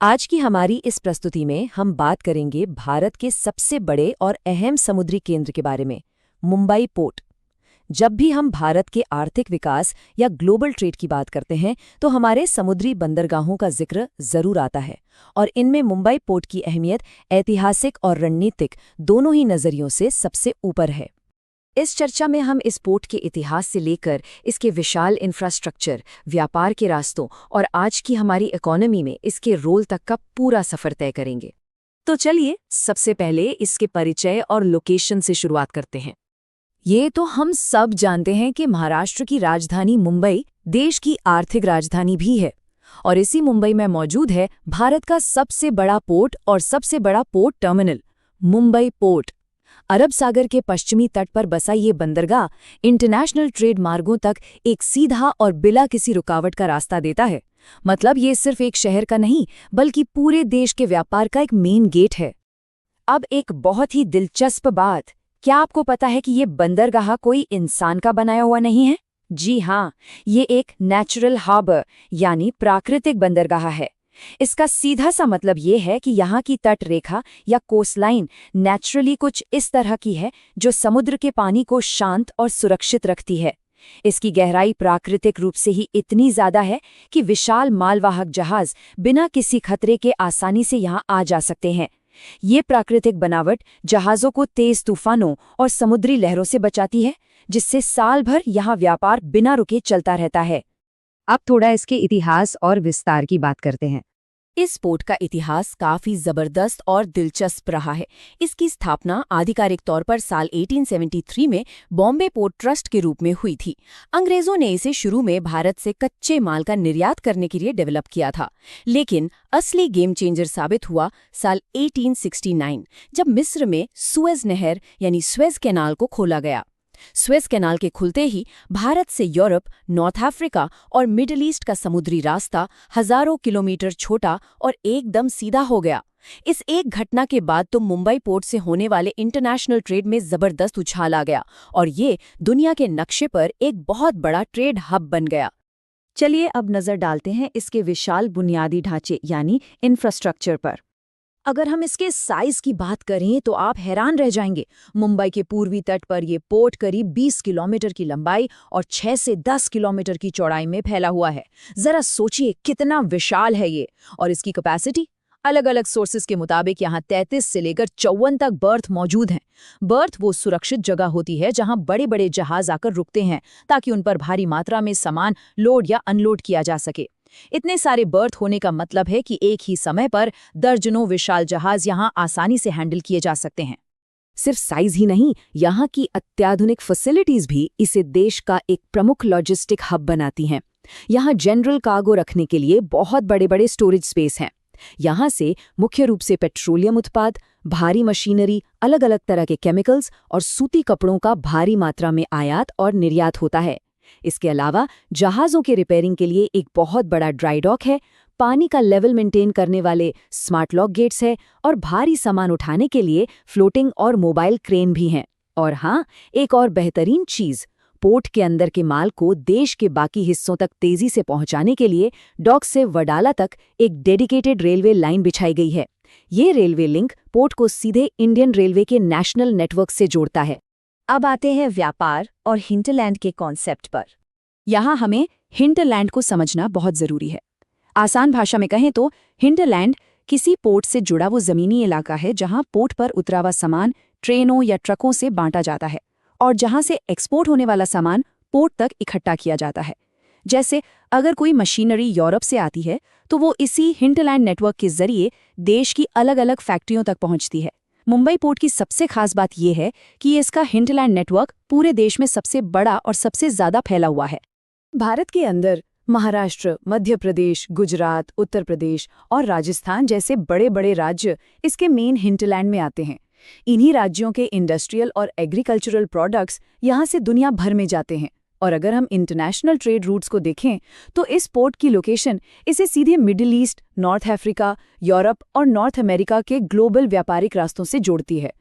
आज की हमारी इस प्रस्तुति में हम बात करेंगे भारत के सबसे बड़े और अहम समुद्री केंद्र के बारे में, मुंबई पोर्ट। जब भी हम भारत के आर्थिक विकास या ग्लोबल ट्रेड की बात करते हैं तो हमारे समुद्री बंदरगाहों का जिक्र जरूर आता है और इनमें मुंबई पोर्ट की अहमियत ऐतिहासिक और रणनीतिक दोनों ही नजरियों से सबसे ऊपर है। इस चर्चा में हम इस पोर्ट के इतिहास से लेकर इसके विशाल इंफ्रास्ट्रक्चर, व्यापार के रास्तों और आज की हमारी इकोनॉमी में इसके रोल तक का पूरा सफर तय करेंगे। तो चलिए सबसे पहले इसके परिचय और लोकेशन से शुरुआत करते हैं। ये तो हम सब जानते हैं कि महाराष्ट्र की राजधानी मुंबई देश की आर्थिक राजधानी भी है और इसी मुंबई में मौजूद है भारत का सबसे बड़ा पोर्ट और सबसे बड़ा पोर्ट टर्मिनल, मुंबई पोर्ट। अरब सागर के पश्चिमी तट पर बसा ये बंदरगाह इंटरनेशनल ट्रेड मार्गों तक एक सीधा और बिना किसी रुकावट का रास्ता देता है। मतलब ये सिर्फ एक शहर का नहीं बल्कि पूरे देश के व्यापार का एक मेन गेट है। अब एक बहुत ही दिलचस्प बात, क्या आपको पता है कि ये बंदरगाह कोई इंसान का बनाया हुआ नहीं है? जी हाँ, ये एक नेचुरल हार्बर यानी प्राकृतिक बंदरगाह है। इसका सीधा सा मतलब ये है कि यहाँ की तट रेखा या कोस्टलाइन नेचुरली कुछ इस तरह की है जो समुद्र के पानी को शांत और सुरक्षित रखती है। इसकी गहराई प्राकृतिक रूप से ही इतनी ज्यादा है कि विशाल मालवाहक जहाज बिना किसी खतरे के आसानी से यहाँ आ जा सकते हैं। ये प्राकृतिक बनावट जहाज़ों को तेज तूफानों और समुद्री लहरों से बचाती है, जिससे साल भर यहाँ व्यापार बिना रुके चलता रहता है। अब थोड़ा इसके इतिहास और विस्तार की बात करते हैं। इस पोर्ट का इतिहास काफी जबरदस्त और दिलचस्प रहा है। इसकी स्थापना आधिकारिक तौर पर साल 1873 में बॉम्बे पोर्ट ट्रस्ट के रूप में हुई थी। अंग्रेजों ने इसे शुरू में भारत से कच्चे माल का निर्यात करने के लिए डेवलप किया था, लेकिन असली गेम चेंजर साबित हुआ साल 1869 जब मिस्र में सुएज नहर यानी स्वेज कैनाल को खोला गया। स्वेज कैनाल के खुलते ही भारत से यूरोप, नॉर्थ अफ्रीका और मिडिल ईस्ट का समुद्री रास्ता हजारों किलोमीटर छोटा और एकदम सीधा हो गया। इस एक घटना के बाद तो मुंबई पोर्ट से होने वाले इंटरनेशनल ट्रेड में जबरदस्त उछाल आ गया और ये दुनिया के नक्शे पर एक बहुत बड़ा ट्रेड हब बन गया। चलिए अब नजर डालते हैं इसके विशाल बुनियादी ढांचे यानी इंफ्रास्ट्रक्चर पर। अगर हम इसके साइज की बात करें तो आप हैरान रह जाएंगे। मुंबई के पूर्वी तट पर यह पोर्ट करीब 20 किलोमीटर की लंबाई और 6 से 10 किलोमीटर की चौड़ाई में फैला हुआ है। जरा सोचिए कितना विशाल है ये। और इसकी कैपेसिटी अलग अलग सोर्सेज के मुताबिक यहाँ 33 से लेकर 54 तक बर्थ मौजूद हैं। बर्थ वो सुरक्षित जगह होती है जहाँ बड़े बड़े जहाज आकर रुकते हैं ताकि उन पर भारी मात्रा में सामान लोड या अनलोड किया जा सके। इतने सारे बर्थ होने का मतलब है कि एक ही समय पर दर्जनों विशाल जहाज यहां आसानी से हैंडल किए जा सकते हैं। सिर्फ साइज ही नहीं, यहां की अत्याधुनिक फैसिलिटीज भी इसे देश का एक प्रमुख लॉजिस्टिक हब बनाती हैं। यहां जनरल कार्गो रखने के लिए बहुत बड़े बड़े स्टोरेज स्पेस हैं। यहां से मुख्य रूप से पेट्रोलियम उत्पाद, भारी मशीनरी, अलग अलग तरह के केमिकल्स और सूती कपड़ों का भारी मात्रा में आयात और निर्यात होता है। इसके अलावा जहाज़ों के रिपेयरिंग के लिए एक बहुत बड़ा ड्राई डॉक है, पानी का लेवल मेंटेन करने वाले स्मार्ट लॉक गेट्स है और भारी सामान उठाने के लिए फ्लोटिंग और मोबाइल क्रेन भी हैं। और हाँ, एक और बेहतरीन चीज़, पोर्ट के अंदर के माल को देश के बाकी हिस्सों तक तेजी से पहुंचाने के लिए डॉक से वडाला तक एक डेडिकेटेड रेलवे लाइन बिछाई गई है। ये रेलवे लिंक पोर्ट को सीधे इंडियन रेलवे के नेशनल नेटवर्क से जोड़ता है। अब आते हैं व्यापार और हिंटरलैंड के कॉन्सेप्ट पर। यहाँ हमें हिंटरलैंड को समझना बहुत जरूरी है। आसान भाषा में कहें तो हिंटरलैंड किसी पोर्ट से जुड़ा वो जमीनी इलाका है जहाँ पोर्ट पर उतरा हुआ सामान ट्रेनों या ट्रकों से बांटा जाता है और जहाँ से एक्सपोर्ट होने वाला सामान पोर्ट तक इकट्ठा किया जाता है। जैसे अगर कोई मशीनरी यूरोप से आती है तो वो इसी हिंटरलैंड नेटवर्क के जरिए देश की अलग अलग फैक्ट्रियों तक पहुँचती है। मुंबई पोर्ट की सबसे खास बात यह है कि इसका हिंटरलैंड नेटवर्क पूरे देश में सबसे बड़ा और सबसे ज्यादा फैला हुआ है। भारत के अंदर महाराष्ट्र, मध्य प्रदेश, गुजरात, उत्तर प्रदेश और राजस्थान जैसे बड़े बड़े राज्य इसके मेन हिंटरलैंड में आते हैं। इन्हीं राज्यों के इंडस्ट्रियल और एग्रीकल्चरल प्रोडक्ट्स यहाँ से दुनिया भर में जाते हैं। और अगर हम इंटरनेशनल ट्रेड रूट्स को देखें तो इस पोर्ट की लोकेशन इसे सीधे middle east, north Africa, Europe और नॉर्थ अमेरिका के ग्लोबल व्यापारिक रास्तों से जोड़ती है।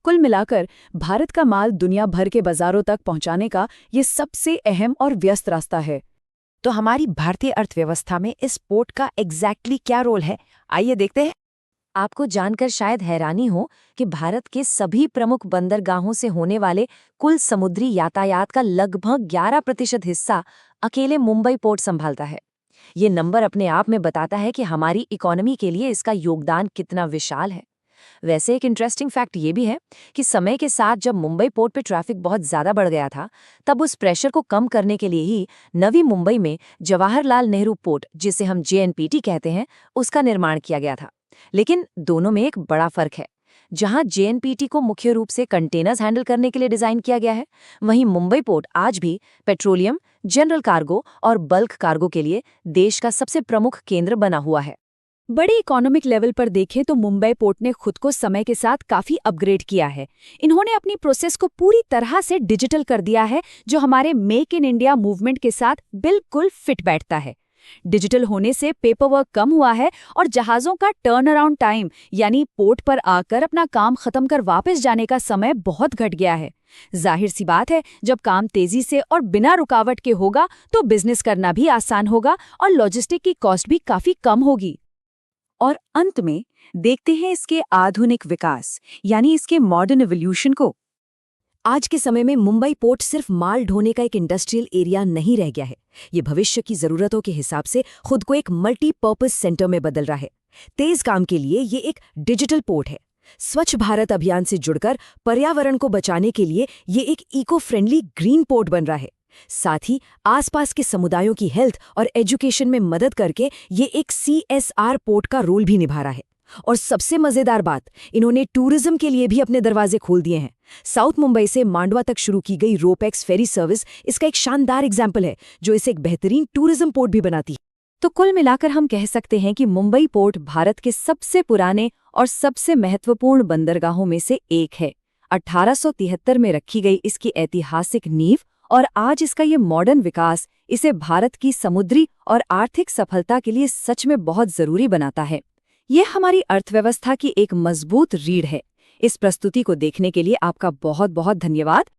कुल मिलाकर भारत का माल दुनिया भर के बाजारों तक पहुंचाने का ये सबसे अहम और व्यस्त रास्ता है। तो हमारी भारतीय अर्थव्यवस्था में इस पोर्ट का एग्जैक्टली क्या रोल है, आइए देखते हैं। आपको जानकर शायद हैरानी हो कि भारत के सभी प्रमुख बंदरगाहों से होने वाले कुल समुद्री यातायात का लगभग 11% हिस्सा अकेले मुंबई पोर्ट संभालता है। ये नंबर अपने आप में बताता है कि हमारी इकोनॉमी के लिए इसका योगदान कितना विशाल है। वैसे एक इंटरेस्टिंग फैक्ट ये भी है कि समय के साथ जब मुंबई पोर्ट पे ट्रैफिक बहुत ज़्यादा बढ़ गया था, तब उस प्रेशर को कम करने के लिए ही नवी मुंबई में जवाहरलाल नेहरू पोर्ट, जिसे हम JNPT कहते हैं, उसका निर्माण किया गया था। लेकिन दोनों में एक बड़ा फर्क है। जहां JNPT को मुख्य रूप से कंटेनर्स हैंडल करने के लिए डिजाइन किया गया है, वहीं मुंबई पोर्ट आज भी पेट्रोलियम, जनरल कार्गो और बल्क कार्गो के लिए देश का सबसे प्रमुख केंद्र बना हुआ है। बड़े इकोनॉमिक लेवल पर देखें तो मुंबई पोर्ट ने खुद को समय के साथ काफी अपग्रेड किया है। इन्होंने अपनी प्रोसेस को पूरी तरह से डिजिटल कर दिया है, जो हमारे मेक इन इंडिया मूवमेंट के साथ बिल्कुल फिट बैठता है। डिजिटल होने से पेपरवर्क कम हुआ है और जहाज़ों का टर्न अराउंड टाइम, यानी पोर्ट पर आकर अपना काम खत्म कर वापस जाने का समय बहुत घट गया है। जाहिर सी बात है, जब काम तेजी से और बिना रुकावट के होगा तो बिजनेस करना भी आसान होगा और लॉजिस्टिक की कॉस्ट भी काफी कम होगी। और अंत में देखते हैं इसके आधुनिक विकास, यानी इसके मॉडर्न एवोल्यूशन को। आज के समय में मुंबई पोर्ट सिर्फ माल ढोने का एक इंडस्ट्रियल एरिया नहीं रह गया है। ये भविष्य की जरूरतों के हिसाब से खुद को एक मल्टीपर्पज सेंटर में बदल रहा है। तेज काम के लिए ये एक डिजिटल पोर्ट है। स्वच्छ भारत अभियान से जुड़कर पर्यावरण को बचाने के लिए ये एक इको फ्रेंडली ग्रीन पोर्ट बन रहा है। साथ ही आसपास के समुदायों की हेल्थ और एजुकेशन में मदद करके ये एक CSR पोर्ट का रोल भी निभा रहा है। और सबसे मजेदार बात, इन्होंने टूरिज्म के लिए भी अपने दरवाजे खोल दिए हैं। साउथ मुंबई से मांडवा तक शुरू की गई रोपैक्स फेरी सर्विस इसका एक शानदार एग्जाम्पल है, जो इसे एक बेहतरीन टूरिज्म पोर्ट भी बनाती है। तो कुल मिलाकर हम कह सकते हैं कि मुंबई पोर्ट भारत के सबसे पुराने और सबसे महत्वपूर्ण बंदरगाहों में से एक है। 1873 में रखी गई इसकी ऐतिहासिक नींव और आज इसका ये मॉडर्न विकास इसे भारत की समुद्री और आर्थिक सफलता के लिए सच में बहुत जरूरी बनाता है। ये हमारी अर्थव्यवस्था की एक मजबूत रीढ़ है। इस प्रस्तुति को देखने के लिए आपका बहुत बहुत धन्यवाद।